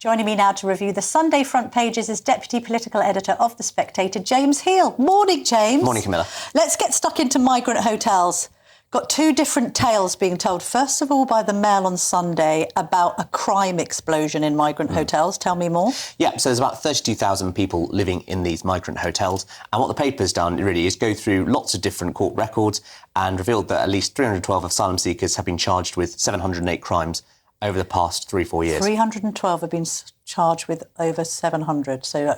Joining me now to review the Sunday front pages is Deputy Political Editor of The Spectator, James Heale. Morning, James. Morning, Camilla. Let's get stuck into migrant hotels. Got two different tales being told. First of all, by the Mail on Sunday about a crime explosion in migrant hotels. Tell me more. Yeah, so there's about 32,000 people living in these migrant hotels. And what the paper's done really is go through lots of different court records and revealed that at least 312 asylum seekers have been charged with 708 crimes over the past 3-4 years. 312 have been charged with over 700, so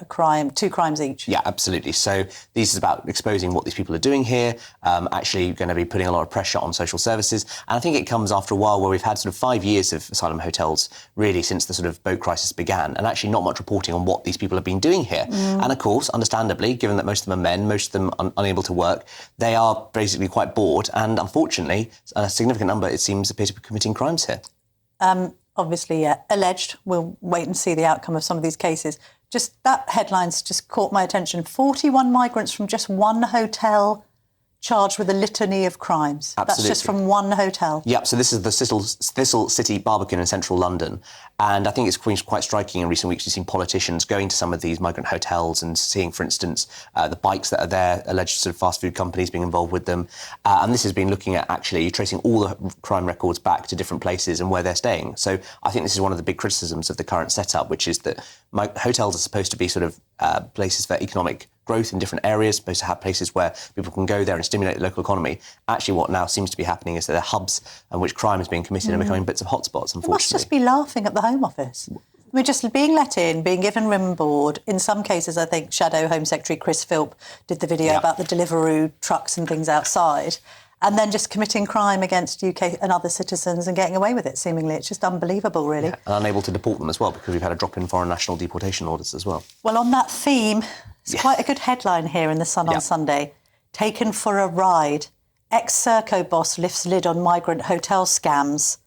two crimes each. Yeah, absolutely. So this is about exposing what these people are doing here, actually going to be putting a lot of pressure on social services. And I think it comes after a while where we've had sort of 5 years of asylum hotels, really, since the sort of boat crisis began, and actually not much reporting on what these people have been doing here. And of course, understandably, given that most of them are men, most of them are unable to work, they are basically quite bored. And unfortunately, a significant number, it seems, appear to be committing crimes here. Obviously, alleged. We'll wait and see the outcome of some of these cases. Just that headline's just caught my attention. 41 migrants from just one hotel charged with a litany of crimes. Absolutely. That's just from one hotel. Yep, so this is the Thistle City Barbican in central London. And I think it's quite striking in recent weeks. We've seen politicians going to some of these migrant hotels and seeing, for instance, the bikes that are there, alleged sort of fast food companies being involved with them. And this has been looking at actually tracing all the crime records back to different places and where they're staying. So I think this is one of the big criticisms of the current setup, which is that hotels are supposed to be sort of places for economic growth in different areas, supposed to have places where people can go there and stimulate the local economy. Actually, what now seems to be happening is that they're hubs in which crime is being committed and becoming bits of hotspots, unfortunately. They must just be laughing at the Home Office. I mean, just being let in, being given room and board. In some cases, I think Shadow Home Secretary Chris Philp did the video about the Deliveroo trucks and things outside, and then just committing crime against UK and other citizens and getting away with it, seemingly. It's just unbelievable, really. Yeah, and unable to deport them as well, because we've had a drop in foreign national deportation orders as well. Well, on that theme, it's quite a good headline here in The Sun on Sunday. Taken for a ride. Ex-Serco boss lifts lid on migrant hotel scams.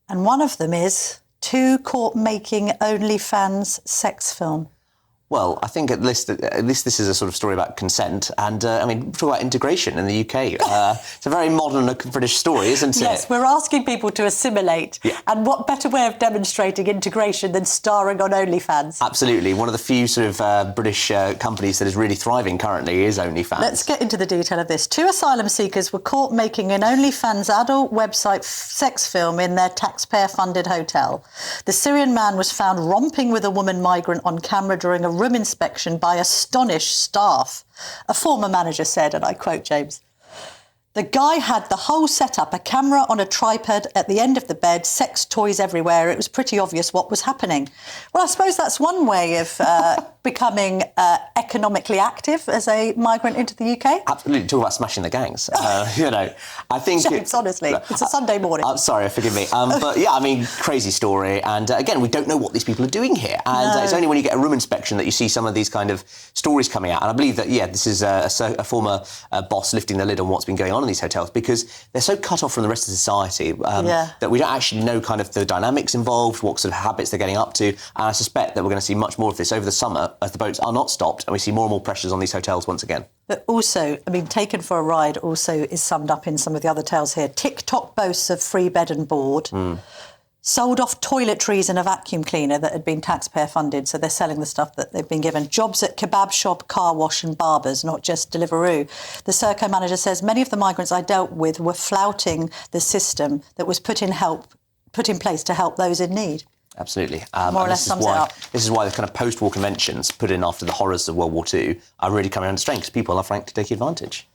And one of them is two caught making OnlyFans sex film. Well, I think at least this is a sort of story about consent. And, I mean, talk about integration in the UK. It's a very modern British story, isn't it? Yes, we're asking people to assimilate. Yeah. And what better way of demonstrating integration than starring on OnlyFans? Absolutely. One of the few sort of British companies that is really thriving currently is OnlyFans. Let's get into the detail of this. Two asylum seekers were caught making an OnlyFans adult website sex film in their taxpayer-funded hotel. The Syrian man was found romping with a woman migrant on camera during a room inspection by astonished staff. A former manager said, and I quote James, "The guy had the whole setup, a camera on a tripod at the end of the bed, sex toys everywhere. It was pretty obvious what was happening." Well, I suppose that's one way of becoming economically active as a migrant into the UK. Absolutely. Talk about smashing the gangs. I think... James, honestly, it's a Sunday morning. Sorry, forgive me. But yeah, I mean, crazy story. And again, we don't know what these people are doing here. And it's only when you get a room inspection that you see some of these kind of stories coming out. And I believe that, this is a former boss lifting the lid on what's been going on in these hotels, because they're so cut off from the rest of society that we don't actually know kind of the dynamics involved, what sort of habits they're getting up to. And I suspect that we're going to see much more of this over the summer as the boats are not stopped and we see more and more pressures on these hotels once again. But also, I mean, taken for a ride also is summed up in some of the other tales here. TikTok boasts of free bed and board. Sold off toiletries and a vacuum cleaner that had been taxpayer funded, so they're selling the stuff that they've been given. Jobs at kebab shop, car wash and barbers, not just Deliveroo. The Serco manager says many of the migrants I dealt with were flouting the system that was put in place to help those in need. Absolutely. More or less sums it up. This is why the kind of post-war conventions put in after the horrors of World War II are really coming under strain, because people are frankly taking advantage.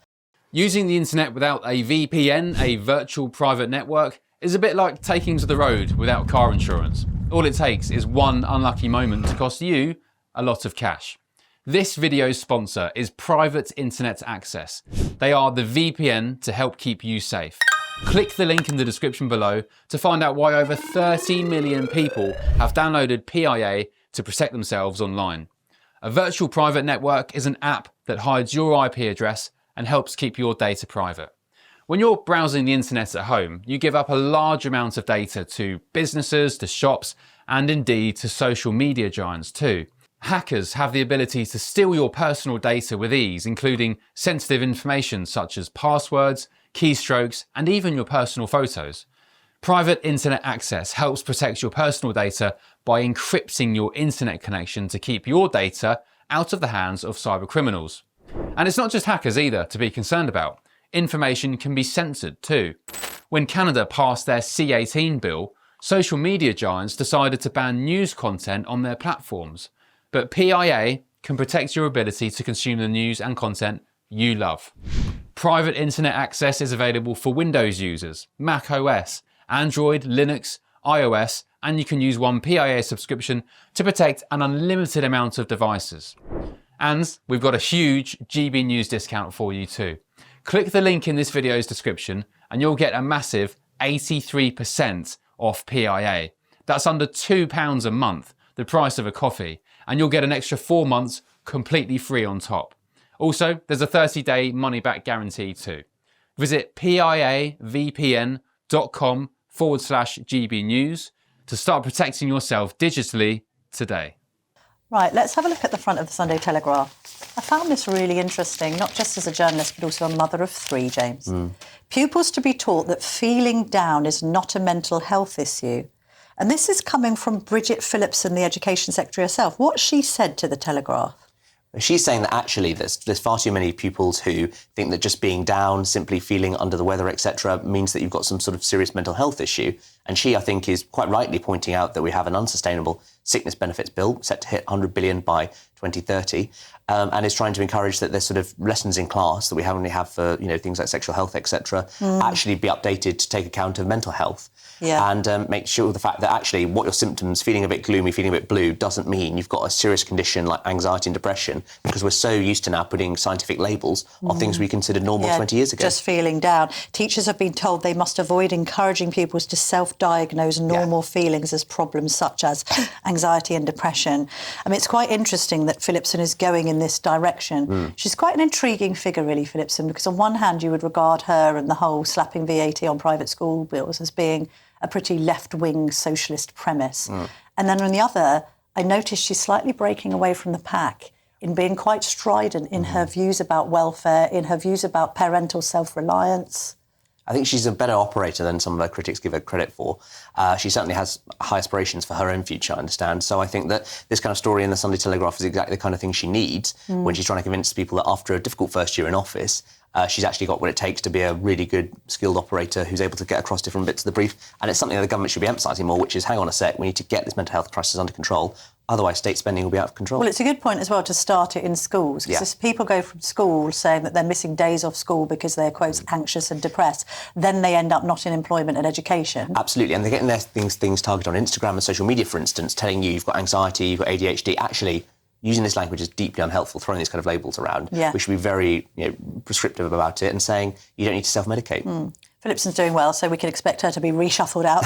Using the internet without a VPN, a virtual private network, is a bit like taking to the road without car insurance. All it takes is one unlucky moment to cost you a lot of cash. This video's sponsor is Private Internet Access. They are the VPN to help keep you safe. Click the link in the description below to find out why over 30 million people have downloaded PIA to protect themselves online. A virtual private network is an app that hides your IP address and helps keep your data private. When you're browsing the internet at home, you give up a large amount of data to businesses, to shops, and indeed to social media giants too. Hackers have the ability to steal your personal data with ease, including sensitive information such as passwords, keystrokes, and even your personal photos. Private internet access helps protect your personal data by encrypting your internet connection to keep your data out of the hands of cyber criminals. And it's not just hackers either to be concerned about. Information can be censored too. When Canada passed their C18 bill, social media giants decided to ban news content on their platforms. But PIA can protect your ability to consume the news and content you love. Private internet access is available for Windows users, Mac OS, Android, Linux, iOS, and you can use one PIA subscription to protect an unlimited amount of devices. And we've got a huge GB News discount for you too. Click the link in this video's description and you'll get a massive 83% off PIA. That's under £2 a month, the price of a coffee, and you'll get an extra 4 months completely free on top. Also, there's a 30-day money-back guarantee too. Visit piavpn.com/GB News to start protecting yourself digitally today. Right, let's have a look at the front of the Sunday Telegraph. I found this really interesting, not just as a journalist, but also a mother of 3, James. Pupils to be taught that feeling down is not a mental health issue. And this is coming from Bridget Phillips, the Education Secretary herself. What she said to the Telegraph? She's saying that actually there's far too many pupils who think that just being down, simply feeling under the weather, etc., means that you've got some sort of serious mental health issue. And she, I think, is quite rightly pointing out that we have an unsustainable sickness benefits bill set to hit 100 billion by 2030, and is trying to encourage that there's sort of lessons in class that we only have for things like sexual health, etc., actually be updated to take account of mental health. Yeah. And make sure the fact that actually what your symptoms, feeling a bit gloomy, feeling a bit blue, doesn't mean you've got a serious condition like anxiety and depression, because we're so used to now putting scientific labels on things we considered normal 20 years ago. Just feeling down. Teachers have been told they must avoid encouraging pupils to self-diagnose normal feelings as problems such as anxiety and depression. I mean, it's quite interesting that Phillipson is going in this direction. She's quite an intriguing figure, really, Phillipson, because on one hand you would regard her and the whole slapping VAT on private school bills as being a pretty left-wing socialist premise. And then on the other, I noticed she's slightly breaking away from the pack in being quite strident in her views about welfare, in her views about parental self-reliance. I think she's a better operator than some of her critics give her credit for. She certainly has high aspirations for her own future, I understand. So I think that this kind of story in the Sunday Telegraph is exactly the kind of thing she needs when she's trying to convince people that after a difficult first year in office, she's actually got what it takes to be a really good, skilled operator who's able to get across different bits of the brief. And it's something that the government should be emphasising more, which is, hang on a sec, we need to get this mental health crisis under control. Otherwise, state spending will be out of control. Well, it's a good point as well to start it in schools, because if people go from school saying that they're missing days off school because they're, quote, anxious and depressed, then they end up not in employment and education. Absolutely, and they're getting their things targeted on Instagram and social media, for instance, telling you you've got anxiety, you've got ADHD. Actually, using this language is deeply unhelpful, throwing these kind of labels around. We should be very prescriptive about it and saying you don't need to self-medicate. Phillipson's doing well, so we can expect her to be reshuffled out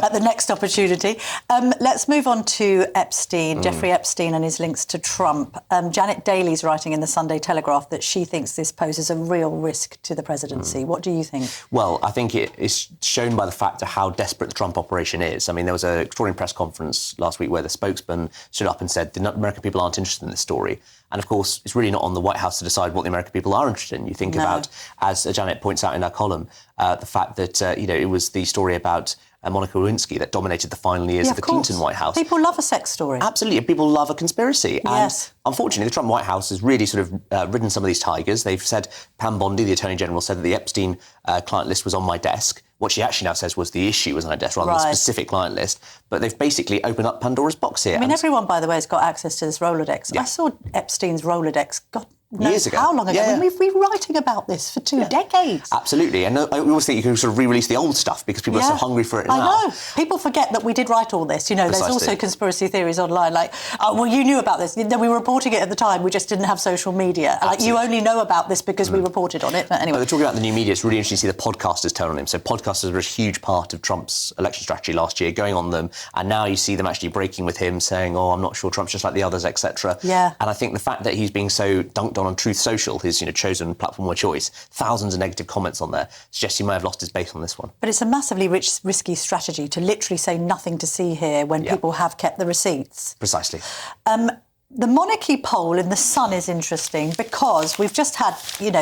at the next opportunity. Let's move on to Epstein, Jeffrey Epstein and his links to Trump. Janet Daly's writing in the Sunday Telegraph that she thinks this poses a real risk to the presidency. What do you think? Well, I think it is shown by the fact of how desperate the Trump operation is. I mean, there was an extraordinary press conference last week where the spokesman stood up and said the American people aren't interested in this story. And, of course, it's really not on the White House to decide what the American people are interested in. You think about, as Janet points out in her column, the fact that, it was the story about Monica Lewinsky that dominated the final years of the Clinton White House. People love a sex story. Absolutely. People love a conspiracy. Yes. And unfortunately, the Trump White House has really sort of ridden some of these tigers. They've said, Pam Bondi, the Attorney General, said that the Epstein client list was on my desk. What she actually now says was the issue was on her desk rather than the specific client list. But they've basically opened up Pandora's box here. I mean, everyone, by the way, has got access to this Rolodex. I saw Epstein's Rolodex, God years ago. How long ago? I mean, we've been writing about this for 2 decades. Absolutely. And we always think you can sort of re-release the old stuff because people are so hungry for it now. I know. People forget that we did write all this. There's also conspiracy theories online like, well, you knew about this. We were reporting it at the time. We just didn't have social media. Like, you only know about this because we reported on it. But anyway. They're talking about the new media. It's really interesting to see the podcasters turn on him. So podcasters were a huge part of Trump's election strategy last year, going on them. And now you see them actually breaking with him, saying, I'm not sure Trump's just like the others, etc. Yeah. And I think the fact that he's being so dunked on Truth Social, his chosen platform of choice, thousands of negative comments on there, suggests he might have lost his base on this one. But it's a massively risky strategy to literally say nothing to see here when people have kept the receipts. Precisely. The monarchy poll in The Sun is interesting because we've just had,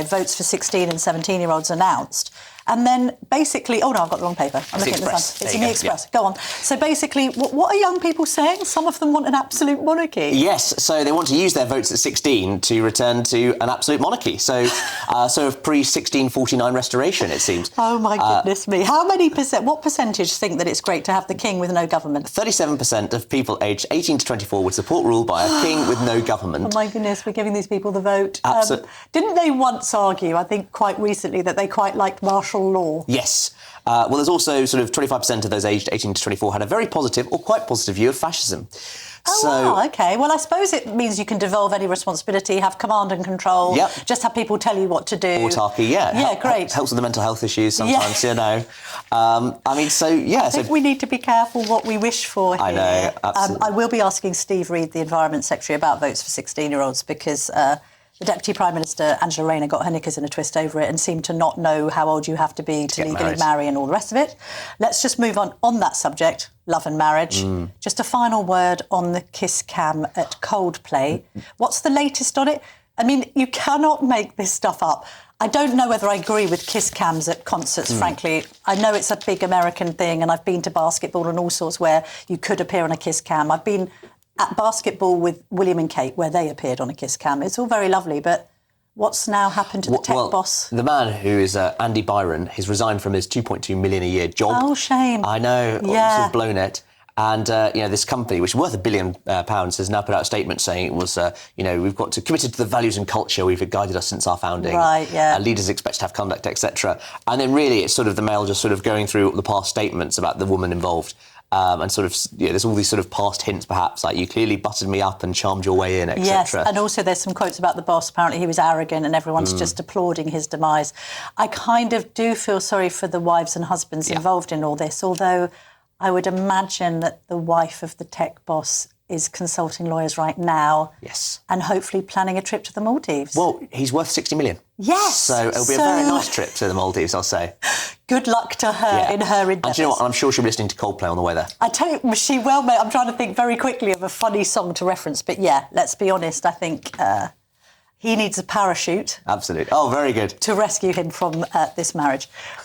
votes for 16 and 17-year-olds announced. And then basically, oh no, I've got the wrong paper. I'm looking at the Sun. It's in the Express. Go on. So basically, what are young people saying? Some of them want an absolute monarchy. Yes, so they want to use their votes at 16 to return to an absolute monarchy. So, of pre-1649 restoration, it seems. Oh my goodness me! What percentage think that it's great to have the king with no government? 37% of people aged 18 to 24 would support rule by a king with no government. Oh my goodness, we're giving these people the vote. Absolutely. Didn't they once argue, I think quite recently, that they quite liked martial law? Yes. Well, there's also sort of 25% of those aged 18 to 24 had a very positive or quite positive view of fascism. Wow, OK. Well, I suppose it means you can devolve any responsibility, have command and control, just have people tell you what to do. Autarky, yeah. Yeah, great. Helps with the mental health issues sometimes, you know. I think we need to be careful what we wish for here. I know, absolutely. I will be asking Steve Reid, the Environment Secretary, about votes for 16-year-olds because the Deputy Prime Minister, Angela Rayner, got her knickers in a twist over it and seemed to not know how old you have to be to legally marry and all the rest of it. Let's just move on that subject, love and marriage. Just a final word on the kiss cam at Coldplay. What's the latest on it? I mean, you cannot make this stuff up. I don't know whether I agree with kiss cams at concerts, frankly. I know it's a big American thing, and I've been to basketball and all sorts where you could appear on a kiss cam. I've been at basketball with William and Kate where they appeared on a kiss cam. It's all very lovely, but what's now happened to the tech boss? The man who is Andy Byron, he's resigned from his $2.2 million a year job. Oh, shame. I know, sort of blown it. And, this company, which is worth £1 billion, has now put out a statement saying it was, we've got committed to the values and culture we've guided us since our founding. Right, yeah. Leaders expect to have conduct, etc. And then really it's sort of the Mail just sort of going through the past statements about the woman involved. And sort of, there's all these sort of past hints, perhaps, like you clearly buttered me up and charmed your way in, etc. Yes, and also there's some quotes about the boss. Apparently he was arrogant and everyone's just applauding his demise. I kind of do feel sorry for the wives and husbands involved in all this, although I would imagine that the wife of the tech boss is consulting lawyers right now. Yes. And hopefully planning a trip to the Maldives. Well, he's worth 60 million. Yes. So it'll be a very nice trip to the Maldives, I'll say. Good luck to her in her endeavours. And do you know what? I'm sure she'll be listening to Coldplay on the way there. I tell you, she will, mate. I'm trying to think very quickly of a funny song to reference. But yeah, let's be honest, I think he needs a parachute. Absolutely. Oh, very good. To rescue him from this marriage.